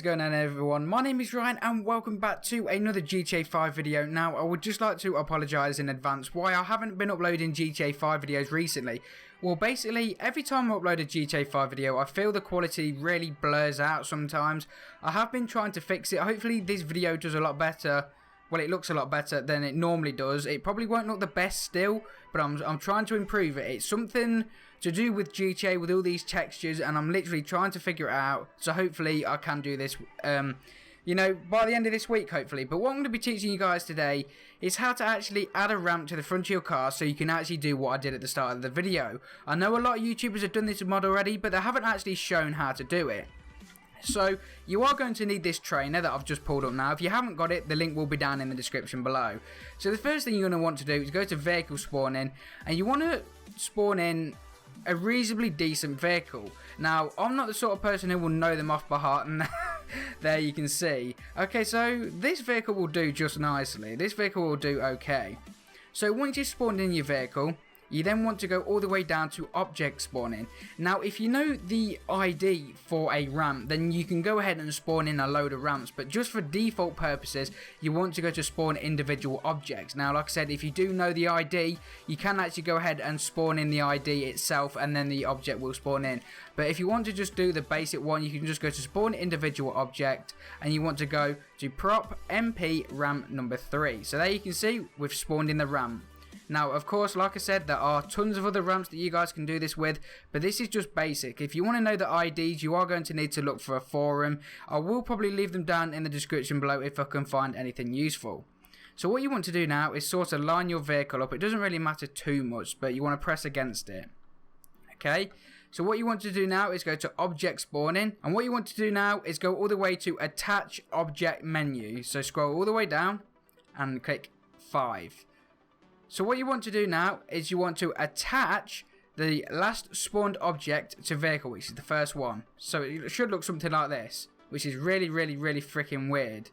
What is going on, everyone? My name is Ryan and welcome back to another GTA 5 video. Now, I would just like to apologise in advance why I haven't been uploading GTA 5 videos recently. Well, basically, every time I upload a GTA 5 video, I feel the quality really blurs out sometimes. I have been trying to fix it. Hopefully, this video does a lot better. Well, it looks a lot better than it normally does. It probably won't look the best still, but I'm trying to improve it. It's something to do with GTA, with all these textures, and I'm literally trying to figure it out. So hopefully I can do this, you know, by the end of this week, hopefully. But what I'm going to be teaching you guys today is how to actually add a ramp to the front of your car so you can actually do what I did at the start of the video. I know a lot of YouTubers have done this mod already, but they haven't actually shown how to do it. So, you are going to need this trainer that I've just pulled up now. If you haven't got it, the link will be down in the description below. So the first thing you're going to want to do is go to vehicle spawning, and you want to spawn in a reasonably decent vehicle. Now, I'm not the sort of person who will know them off by heart, and there you can see. Okay, so this vehicle will do just nicely. This vehicle will do okay. So once you've spawned in your vehicle, you then want to go all the way down to object spawning. Now, if you know the ID for a ramp, then you can go ahead and spawn in a load of ramps, but just for default purposes, you want to go to spawn individual objects. Now, like I said, if you do know the ID, you can actually go ahead and spawn in the ID itself, and then the object will spawn in. But if you want to just do the basic one, you can just go to spawn individual object, and you want to go to prop MP ramp number 3. So there you can see, we've spawned in the ramp. Now, of course, like I said, there are tons of other ramps that you guys can do this with, but this is just basic. If you want to know the IDs, you are going to need to look for a forum. I will probably leave them down in the description below if I can find anything useful. So what you want to do now is sort of line your vehicle up. It doesn't really matter too much, but you want to press against it. Okay, so what you want to do now is go to object spawning, and what you want to do now is go all the way to attach object menu. So scroll all the way down and click 5. So what you want to do now is you want to attach the last spawned object to vehicle, which is the first one. So it should look something like this, which is really freaking weird.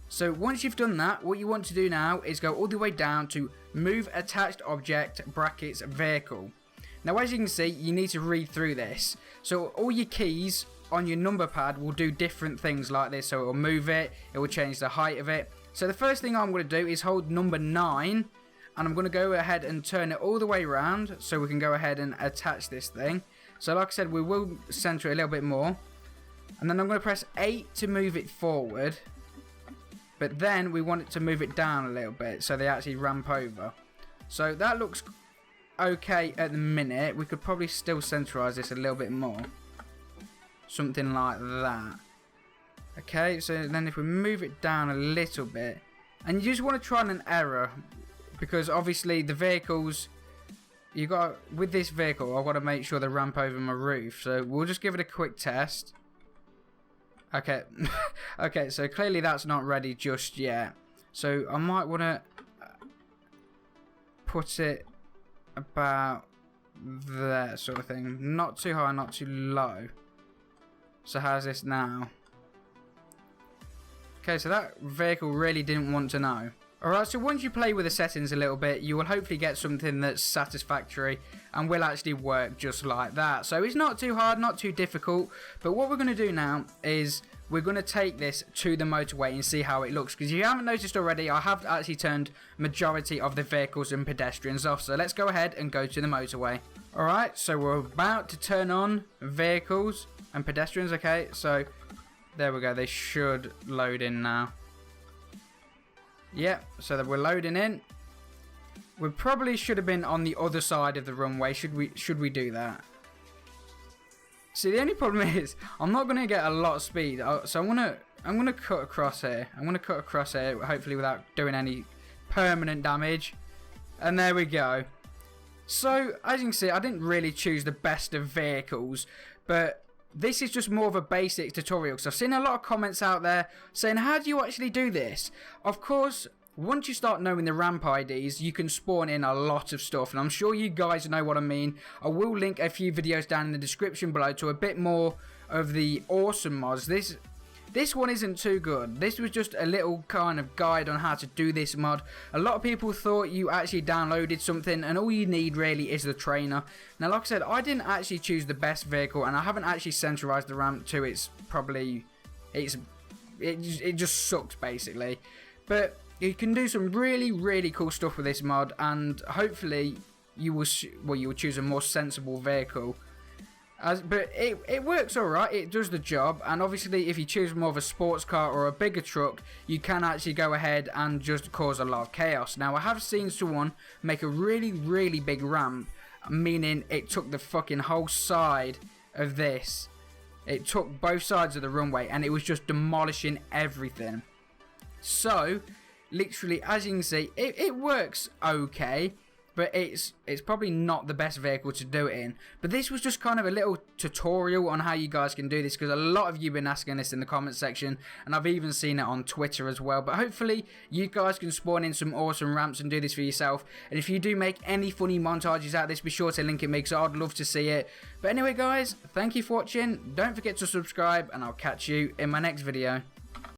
So once you've done that, what you want to do now is go all the way down to move attached object brackets vehicle. Now, as you can see, you need to read through this. So all your keys on your number pad will do different things like this. So it will move it, it will change the height of it. So the first thing I'm going to do is hold number 9, and I'm going to go ahead and turn it all the way around so we can go ahead and attach this thing. So like I said, we will center it a little bit more, and then I'm going to press 8 to move it forward, but then we want it to move it down a little bit so they actually ramp over. So that looks okay at the minute. We could probably still centralize this a little bit more, something like that. Okay, so then if we move it down a little bit, and you just want to try an error, because obviously the vehicles, with this vehicle, I've got to make sure they ramp over my roof, so we'll just give it a quick test. Okay, okay, so clearly that's not ready just yet, so I might want to put it about there, sort of thing, not too high, not too low. So how's this now? Okay, so that vehicle really didn't want to know. Alright, so once you play with the settings a little bit, you will hopefully get something that's satisfactory and will actually work just like that. So it's not too hard, not too difficult, but what we're going to do now is we're going to take this to the motorway and see how it looks. Because if you haven't noticed already, I have actually turned majority of the vehicles and pedestrians off. So let's go ahead and go to the motorway. Alright, so we're about to turn on vehicles and pedestrians. Okay, so there we go, they should load in now. Yep, so that we're loading in. We probably should have been on the other side of the runway. Should we do that? See, the only problem is I'm not going to get a lot of speed. So I'm gonna cut across here. I'm gonna cut across here, hopefully without doing any permanent damage. And there we go. So as you can see, I didn't really choose the best of vehicles, but this is just more of a basic tutorial, because I've seen a lot of comments out there saying, how do you actually do this? Of course, once you start knowing the ramp IDs, you can spawn in a lot of stuff, and I'm sure you guys know what I mean. I will link a few videos down in the description below to a bit more of the awesome mods. this one isn't too good. This was just a little kind of guide on how to do this mod. A lot of people thought you actually downloaded something and all you need really is the trainer. Now like I said, I didn't actually choose the best vehicle and I haven't actually centralized the ramp to its probably, it just sucks basically. But you can do some really cool stuff with this mod, and hopefully you will choose a more sensible vehicle. But it works alright, it does the job, and obviously if you choose more of a sports car or a bigger truck, you can actually go ahead and just cause a lot of chaos. Now I have seen someone make a really big ramp, meaning it took the fucking whole side of this. It took both sides of the runway and it was just demolishing everything. So literally, as you can see, it works okay, but it's probably not the best vehicle to do it in. But this was just kind of a little tutorial on how you guys can do this, because a lot of you have been asking this in the comment section, and I've even seen it on Twitter as well. But hopefully you guys can spawn in some awesome ramps and do this for yourself. And if you do make any funny montages out of this, be sure to link it, because I'd love to see it. But anyway guys, thank you for watching, don't forget to subscribe, and I'll catch you in my next video.